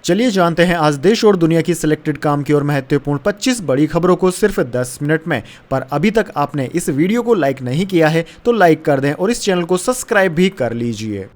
चलिए जानते हैं आज देश और दुनिया की सिलेक्टेड काम की और महत्वपूर्ण 25 बड़ी खबरों को सिर्फ 10 मिनट में। पर अभी तक आपने इस वीडियो को लाइक नहीं किया है तो लाइक कर दें और इस चैनल को सब्सक्राइब भी कर लीजिए।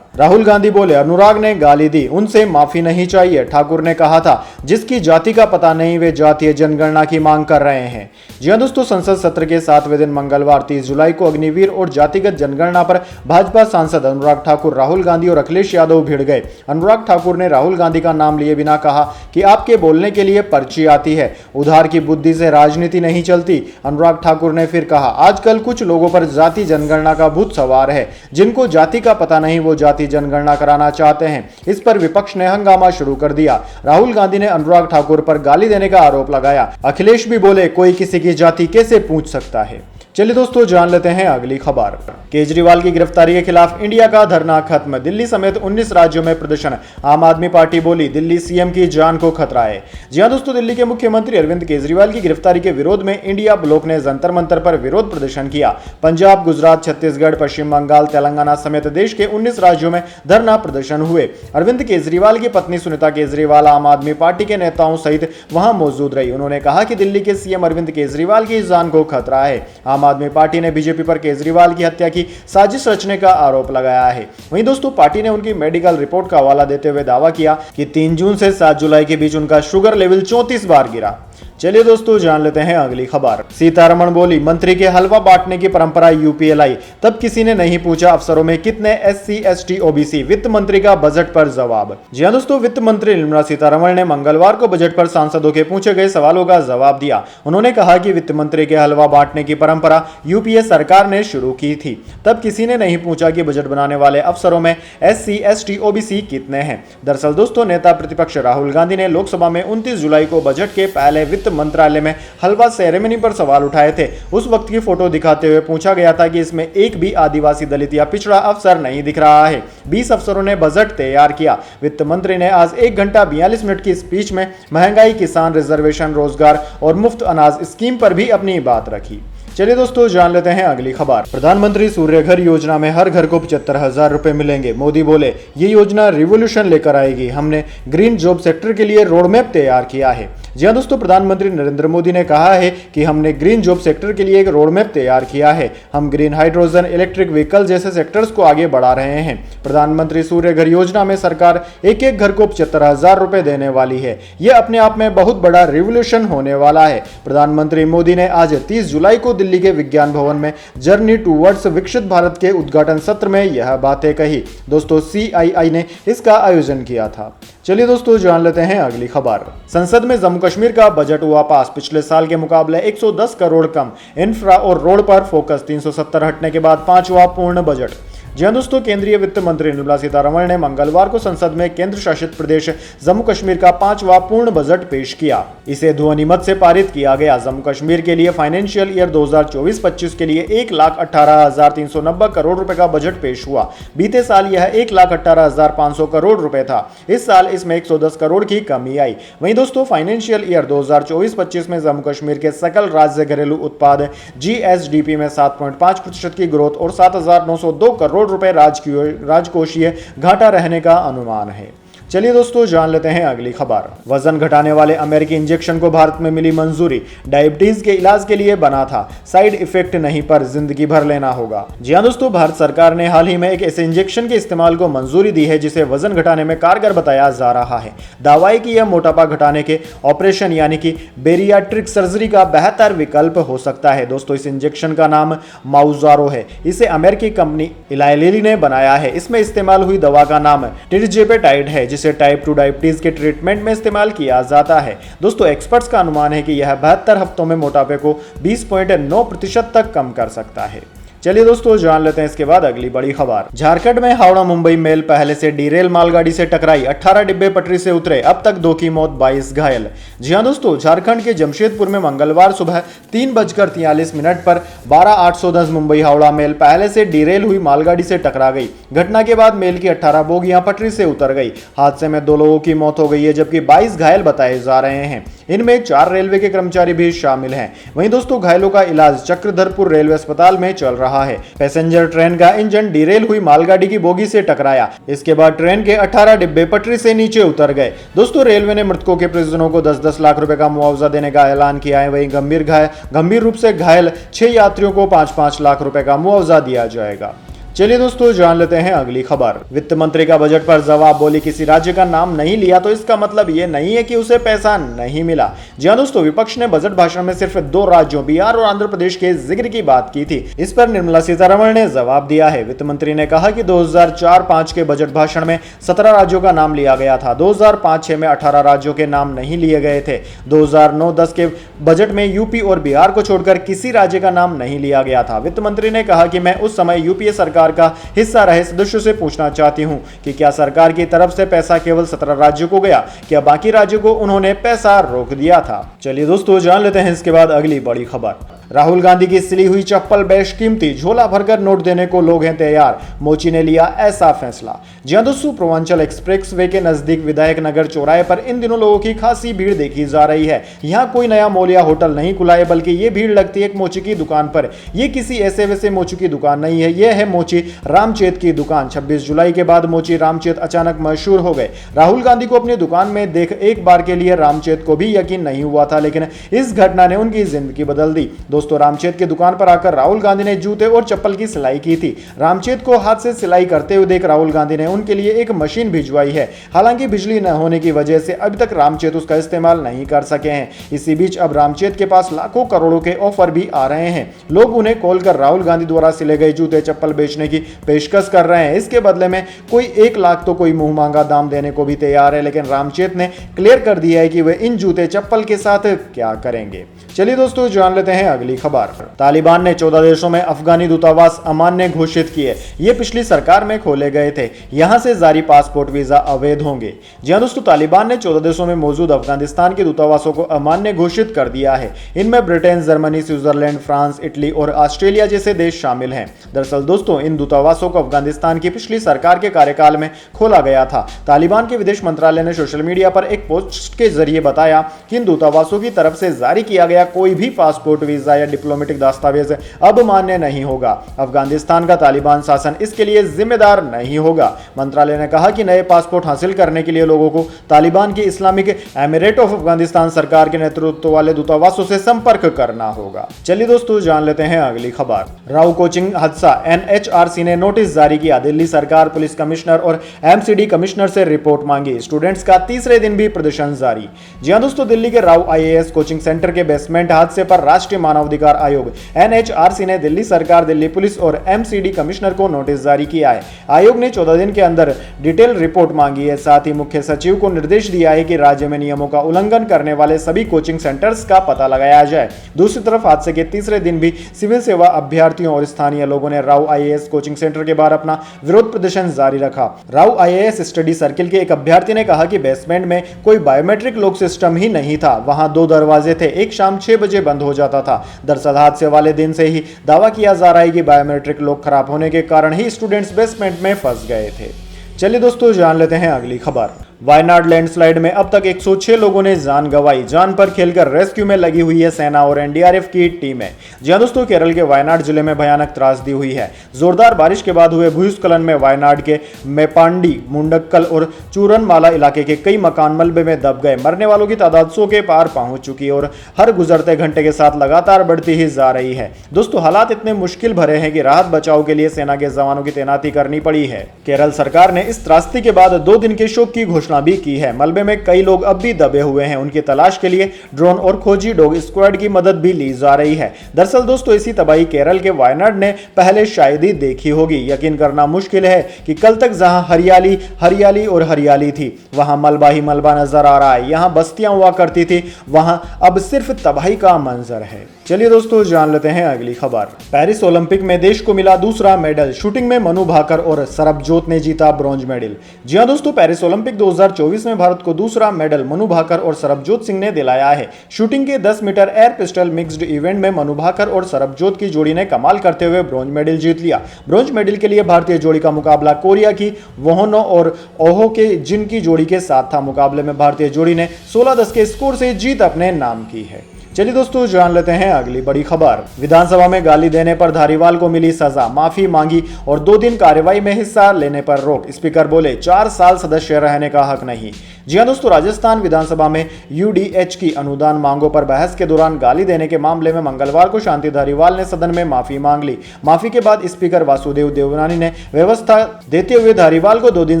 राहुल गांधी बोले, अनुराग ने गाली दी, उनसे माफी नहीं चाहिए। ठाकुर ने कहा था, जिसकी जाति का पता नहीं वे जातीय जनगणना की मांग कर रहे हैं। जी हां दोस्तों, संसद सत्र के 7वें दिन मंगलवार 30 जुलाई को अग्निवीर और जातिगत जनगणना पर भाजपा सांसद अनुराग ठाकुर, राहुल गांधी और अखिलेश यादव भिड़ गए। अनुराग ठाकुर ने राहुल गांधी का नाम लिए बिना कहा कि आपके बोलने के लिए पर्ची आती है, उधार की बुद्धि से राजनीति नहीं चलती। अनुराग ठाकुर ने फिर कहा, आजकल कुछ लोगों पर जाति जनगणना का भूत सवार है, जिनको जाति का पता नहीं वो जाति जनगणना कराना चाहते हैं। इस पर विपक्ष ने हंगामा शुरू कर दिया। राहुल गांधी ने अनुराग ठाकुर पर गाली देने का आरोप लगाया। अखिलेश भी बोले, कोई किसी की जाति कैसे पूछ सकता है। चलिए दोस्तों जान लेते हैं अगली खबर। केजरीवाल की गिरफ्तारी के खिलाफ इंडिया का धरना खत्म, दिल्ली समेत 19 राज्यों में प्रदर्शन। आम आदमी पार्टी बोली, दिल्ली सीएम की जान को खतरा है। जी हां दोस्तों, दिल्ली के मुख्यमंत्री अरविंद केजरीवाल की गिरफ्तारी के विरोध में इंडिया ब्लॉक ने जंतर मंतर पर विरोध प्रदर्शन किया। पंजाब, गुजरात, छत्तीसगढ़, पश्चिम बंगाल, तेलंगाना समेत देश के 19 राज्यों में धरना प्रदर्शन हुए। अरविंद केजरीवाल की पत्नी सुनीता केजरीवाल आम आदमी पार्टी के नेताओं सहित वहां मौजूद रही। उन्होंने कहा कि दिल्ली के सीएम अरविंद केजरीवाल की जान को खतरा है। आम आदमी पार्टी ने बीजेपी पर केजरीवाल की हत्या की साजिश रचने का आरोप लगाया है। वहीं दोस्तों, पार्टी ने उनकी मेडिकल रिपोर्ट का हवाला देते हुए दावा किया कि 3 जून से 7 जुलाई के बीच उनका शुगर लेवल 34 बार गिरा। चलिए दोस्तों जान लेते हैं अगली खबर। सीतारमण बोली, मंत्री के हलवा बांटने की परंपरा यूपीए लाई, तब किसी ने नहीं पूछा अफसरों में कितने एससी, एसटी, ओबीसी। वित्त मंत्री का बजट पर जवाब। जी हां दोस्तों, वित्त मंत्री निर्मला सीतारमण ने मंगलवार को बजट पर सांसदों के पूछे गए सवालों का जवाब दिया। उन्होंने कहा कि वित्त मंत्री के हलवा बांटने की परंपरा यूपीए सरकार ने शुरू की थी, तब किसी ने नहीं पूछा कि बजट बनाने वाले अफसरों में एससी, एसटी, ओबीसी कितने हैं। दरअसल दोस्तों, नेता प्रतिपक्ष राहुल गांधी ने लोकसभा में 29 जुलाई को बजट के पहले वित्त मंत्रालय में हलवा सेरेमनी पर सवाल उठाए थे। उस वक्त की फोटो दिखाते हुए पूछा गया था कि इसमें एक भी आदिवासी, दलित या पिछड़ा अफसर नहीं दिख रहा है। 20 अफसरों ने बजट तैयार किया। वित्त मंत्री ने आज 1 घंटा 42 मिनट की स्पीच में महंगाई, किसान, रिजर्वेशन, रोजगार और मुफ्त अनाज स्कीम पर भी अपनी बात रखी। चलिए दोस्तों जान लेते हैं अगली खबर। प्रधानमंत्री सूर्य घर योजना में हर घर को 75,000 रुपए मिलेंगे। मोदी बोले, ये योजना रिवोल्यूशन लेकर आएगी। हमने ग्रीन जॉब सेक्टर के लिए रोड मैप तैयार किया है। जी हां दोस्तों, प्रधानमंत्री नरेंद्र मोदी ने कहा है कि हमने ग्रीन जॉब सेक्टर के लिए एक रोड मैप तैयार किया है। हम ग्रीन हाइड्रोजन, इलेक्ट्रिक व्हीकल जैसे सेक्टर्स को आगे बढ़ा रहे हैं। प्रधानमंत्री सूर्य घर योजना में सरकार एक एक घर को 75,000 रुपए देने वाली है। यह अपने आप में बहुत बड़ा रिवोल्यूशन होने वाला है। प्रधानमंत्री मोदी ने आज 30 जुलाई को दिल्ली के विज्ञान भवन में जर्नी टूवर्ड्स विकसित भारत के उद्घाटन सत्र में यह बातें कही। दोस्तों, सीआईआई ने इसका आयोजन किया था। चलिए दोस्तों जान लेते हैं अगली खबर। संसद में जम्मू कश्मीर का बजट हुआ पास, पिछले साल के मुकाबले 110 करोड़ कम। इंफ्रा और रोड पर फोकस, 370 हटने के बाद 5वां पूर्ण बजट। जी हां दोस्तों, केंद्रीय वित्त मंत्री निर्मला सीतारमण ने मंगलवार को संसद में केंद्र शासित प्रदेश जम्मू कश्मीर का 5वां पूर्ण बजट पेश किया। इसे ध्वनिमत से पारित किया गया। जम्मू कश्मीर के लिए फाइनेंशियल ईयर 2024-25 के लिए 1,18,390 करोड़ रुपए का बजट पेश हुआ। बीते साल यह 1,18,500 करोड़ रुपए था। इस साल इसमें 110 करोड़ की कमी आई। वहीं दोस्तों, फाइनेंशियल ईयर 2024-25 में जम्मू कश्मीर के सकल राज्य घरेलू उत्पाद जीएसडीपी में 7.5% की ग्रोथ और 7,902 करोड़ रुपए राजकोषीय घाटा रहने का अनुमान है। चलिए दोस्तों जान लेते हैं अगली खबर। वजन घटाने वाले अमेरिकी इंजेक्शन को भारत में मिली मंजूरी। डायबिटीज के इलाज के लिए बना था, साइड इफेक्ट नहीं पर जिंदगी भर लेना होगा। जी हां दोस्तों, भारत सरकार ने हाल ही में एक ऐसे इंजेक्शन के इस्तेमाल को मंजूरी दी है जिसे वजन घटाने में कारगर बताया जा रहा है। दावा है कि यह मोटापा घटाने के ऑपरेशन यानी कि बेरियाट्रिक सर्जरी का बेहतर विकल्प हो सकता है। दोस्तों, इस इंजेक्शन का नाम माउजारो है। इसे अमेरिकी कंपनी इलाई लिली ने बनाया है। इसमें इस्तेमाल हुई दवा का नाम टिरजेपेटाइड है, जिसे टाइप 2 डायबिटीज के ट्रीटमेंट में इस्तेमाल किया जाता है। दोस्तों, एक्सपर्ट्स का अनुमान है कि यह 72 हफ्तों में मोटापे को 20.9% तक कम कर सकता है। चलिए दोस्तों जान लेते हैं इसके बाद अगली बड़ी खबर। झारखंड में हावड़ा मुंबई मेल पहले से डीरेल मालगाड़ी से टकराई, 18 डिब्बे पटरी से उतरे, अब तक 2 की मौत, 22 घायल। जी हां दोस्तों, झारखंड के जमशेदपुर में मंगलवार सुबह 3:43 पर 12-810 मुंबई हावड़ा मेल पहले से डीरेल हुई मालगाड़ी से टकरा गई। घटना के बाद मेल की 18 बोगियां पटरी से उतर गई। हादसे में 2 लोगों की मौत हो गई है, जबकि 22 घायल बताए जा रहे हैं। इनमें 4 रेलवे के कर्मचारी भी शामिल हैं। वहीं दोस्तों घायलों का इलाज चक्रधरपुर रेलवे अस्पताल में चल रहा है। पैसेंजर ट्रेन का इंजन डिरेल हुई मालगाड़ी की बोगी से टकराया। इसके बाद ट्रेन के 18 डिब्बे पटरी से नीचे उतर गए। दोस्तों रेलवे ने मृतकों के परिजनों को 10-10 लाख रुपए का मुआवजा देने का ऐलान किया है। वहीं गंभीर रूप से घायल 6 यात्रियों को 5-5 लाख रुपए का मुआवजा दिया जाएगा। चलिए दोस्तों जान लेते हैं अगली खबर। वित्त मंत्री का बजट पर जवाब, बोली किसी राज्य का नाम नहीं लिया तो इसका मतलब ये नहीं है कि उसे पैसा नहीं मिला। जी हां दोस्तों, विपक्ष ने बजट भाषण में सिर्फ 2 राज्यों बिहार और आंध्र प्रदेश के जिक्र की बात की थी। इस पर निर्मला सीतारमण ने जवाब दिया है। वित्त मंत्री ने कहा कि 2004-05 के बजट भाषण में 17 राज्यों का नाम लिया गया था। 2005-06 में 18 राज्यों के नाम नहीं लिए गए थे। 2009-10 के बजट में यूपी और बिहार को छोड़कर किसी राज्य का नाम नहीं लिया गया था। वित्त मंत्री ने कहा कि मैं उस समय यूपीए सरकार का हिस्सा रहे सदस्यों से पूछना चाहती हूं कि क्या सरकार की तरफ से पैसा केवल 17 राज्यों को गया, क्या बाकी राज्यों को उन्होंने पैसा रोक दिया था। चलिए दोस्तों जान लेते हैं इसके बाद अगली बड़ी खबर। राहुल गांधी की सिली हुई चप्पल बेशकीमती, झोला भरकर नोट देने को लोग हैं तैयार, मोची ने लिया ऐसा फैसला। जी हां दोस्तों, पूर्वांचल एक्सप्रेस वे के नजदीक विधायक नगर चौराहे पर इन दिनों लोगों की खासी भीड़ देखी जा रही है। यहाँ कोई नया मॉल या होटल नहीं खुला है, बल्कि ये भीड़ लगती है एक मोची की दुकान पर। ये किसी ऐसे वैसे मोची की दुकान नहीं है, यह है मोची रामचेत की दुकान। 26 जुलाई के बाद मोची रामचेत अचानक मशहूर हो गए। राहुल गांधी को अपनी दुकान में देख एक बार के लिए रामचेत को भी यकीन नहीं हुआ था, लेकिन इस घटना ने उनकी जिंदगी बदल दी। दोस्तों रामचेत की दुकान पर आकर राहुल गांधी ने जूते और चप्पल की सिलाई की थी। रामचेत को हाथ से सिलाई करते हुए देख राहुल गांधी ने उनके लिए एक मशीन भिजवाई है। हालांकि बिजली न होने की वजह से अभी तक रामचेत उसका इस्तेमाल नहीं कर सके हैं। इसी बीच अब रामचेत के पास लाखों करोड़ों के ऑफर भी आ रहे हैं। लोग उन्हें कॉल कर राहुल गांधी द्वारा सिले गए जूते चप्पल बेचने की पेशकश कर रहे हैं। इसके बदले में कोई 1 लाख तो कोई मुंह मांगा दाम देने को भी तैयार है, लेकिन रामचेत ने क्लियर कर दिया है कि वे इन जूते चप्पल के साथ क्या करेंगे। चलिए दोस्तों जान लेते हैं अगली खबर। तालिबान ने 14 देशों में अफगानी दूतावास अमान्य घोषित किए। ये पिछली सरकार में खोले गए थे। यहां से जारी पासपोर्ट वीजा अवैध होंगे। जी हां दोस्तों, तालिबान ने 14 देशों में मौजूद अफगानिस्तान के दूतावासों को अमान्य घोषित कर दिया है। इनमें Britain, Germany, Switzerland, France, Italy और ऑस्ट्रेलिया जैसे देश शामिल हैं। दरअसल दोस्तों इन दूतावासों को अफगानिस्तान की पिछली सरकार के कार्यकाल में खोला गया था। तालिबान के विदेश मंत्रालय ने सोशल मीडिया पर एक पोस्ट के जरिए बताया कि इन दूतावासों की तरफ से जारी किया गया कोई भी पासपोर्ट, वीजा या डिप्लोमेटिक दस्तावेज अब मान्य नहीं होगा। अफगानिस्तान का तालिबान शासन इसके लिए जिम्मेदार नहीं होगा। मंत्रालय ने कहा कि नए पासपोर्ट हासिल करने के लिए लोगों को तालिबान की इस्लामिक एमिरेट ऑफ अफगानिस्तान सरकार के नेतृत्व वाले दूतावासों से संपर्क करना होगा। चलिए दोस्तों जान लेते हैं अगली खबर। राव कोचिंग हादसा, एनएचआरसी ने नोटिस जारी किया। दिल्ली सरकार, पुलिस कमिश्नर और एमसीडी कमिश्नर से रिपोर्ट मांगी। स्टूडेंट्स का तीसरे दिन भी प्रदर्शन जारी। जी हां दोस्तों, दिल्ली के राव आईएएस कोचिंग सेंटर के बेसमेंट हादसे पर राष्ट्रीय मानवाधिकार आयोग एनएचआरसी ने दिल्ली सरकार, दिल्ली पुलिस और एमसीडी कमिश्नर को नोटिस जारी किया है। आयोग ने 14 दिन के अंदर डिटेल रिपोर्ट मांगी है। साथ ही मुख्य सचिव को निर्देश दिया है कि राज्य में नियमों का उल्लंघन करने वाले सभी कोचिंग सेंटर्स का पता लगाया जाए। दूसरी तरफ हादसे के तीसरे दिन भी सिविल सेवा अभ्यर्थियों और स्थानीय लोगों ने राव आईएएस कोचिंग सेंटर के बाहर अपना विरोध प्रदर्शन जारी रखा। राव आईएएस स्टडी सर्किल के एक अभ्यर्थी ने कहा कि बेसमेंट में कोई बायोमेट्रिक लॉक सिस्टम ही नहीं था। वहां 2 दरवाजे थे, एक शाम 6 बजे बंद हो जाता था। दरअसल हादसे वाले दिन से ही दावा किया जा रहा है कि बायोमेट्रिक लॉक खराब होने के कारण ही स्टूडेंट्स बेसमेंट में फंस गए थे। चलिए दोस्तों जान लेते हैं अगली खबर। वायनाड लैंडस्लाइड में अब तक 106 लोगों ने जान गंवाई। जान पर खेलकर रेस्क्यू में लगी हुई है सेना और एनडीआरएफ की टीमें। जी हां दोस्तों, केरल के वायनाड जिले में भयानक त्रासदी हुई है। जोरदार बारिश के बाद हुए भूस्खलन में वायनाड के मेपांडी, मुंडक्कल और चूरनमाला इलाके के कई मकान मलबे में दब गए। मरने वालों की तादाद 100 के पार पहुंच चुकी है और हर गुजरते घंटे के साथ लगातार बढ़ती ही जा रही है। दोस्तों हालात इतने मुश्किल भरे हैं कि राहत बचाव के लिए सेना के जवानों की तैनाती करनी पड़ी है। केरल सरकार ने इस त्रासदी के बाद 2 दिन के शोक की घोषणा भी की है। मलबे में कई लोग अब भी दबे हुए हैं। उनकी तलाश के लिए ड्रोन और खोजी डॉग स्क्वाड की मदद भी ली जा रही है। दरअसल दोस्तों ऐसी तबाही केरल के वायनाड ने पहले शायद ही देखी होगी। यकीन करना मुश्किल है कि कल तक जहां हरियाली हरियाली और हरियाली थी, वहां मलबा ही मलबा नजर आ रहा है। यहां बस्तियां हुआ करती थी, वहां अब सिर्फ तबाही का मंजर है। चलिए दोस्तों जान लेते हैं अगली खबर। पेरिस ओलंपिक में देश को मिला दूसरा मेडल। शूटिंग में मनु भाकर और सरबजोत ने जीता ब्रॉन्ज मेडल। जी हां दोस्तों, पेरिस ओलंपिक 2024 में भारत को दूसरा मेडल मनु भाकर और सरबजोत सिंह ने दिलाया है। शूटिंग के 10 metre air pistol mixed event में मनु भाकर और सरबजोत की जोड़ी ने कमाल करते हुए ब्रॉन्ज मेडल जीत लिया। ब्रॉन्ज मेडल के लिए भारतीय जोड़ी का मुकाबला कोरिया की वोहोनो और ओहो के जिन की जोड़ी के साथ था। मुकाबले में भारतीय जोड़ी ने 16-10 के स्कोर से जीत अपने नाम की है। चलिए दोस्तों, जान लेते हैं अगली बड़ी खबर। विधानसभा में गाली देने पर धारीवाल को मिली सजा, माफी मांगी और 2 दिन कार्रवाई में हिस्सा लेने पर रोक। स्पीकर बोले 4 साल सदस्य रहने का हक नहीं। जी हां दोस्तों, राजस्थान विधानसभा में यूडीएच की अनुदान मांगों पर बहस के दौरान गाली देने के मामले में मंगलवार को शांति धारीवाल ने सदन में माफी मांग ली। माफी के बाद स्पीकर वासुदेव देवनानी ने व्यवस्था देते हुए धारीवाल को 2 दिन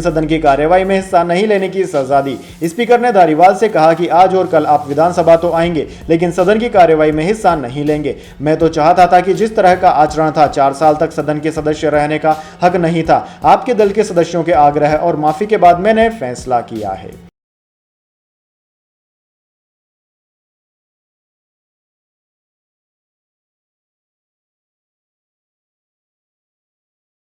सदन की कार्रवाई में हिस्सा नहीं लेने की सजा दी। स्पीकर ने धारीवाल से कहा कि आज और कल आप विधानसभा तो आएंगे, लेकिन सदन की कार्रवाई में हिस्सा नहीं लेंगे। मैं तो चाहता था कि जिस तरह का आचरण था, 4 साल तक सदन के सदस्य रहने का हक नहीं था। आपके दल के सदस्यों के आग्रह और माफी के बाद मैंने फैसला किया है।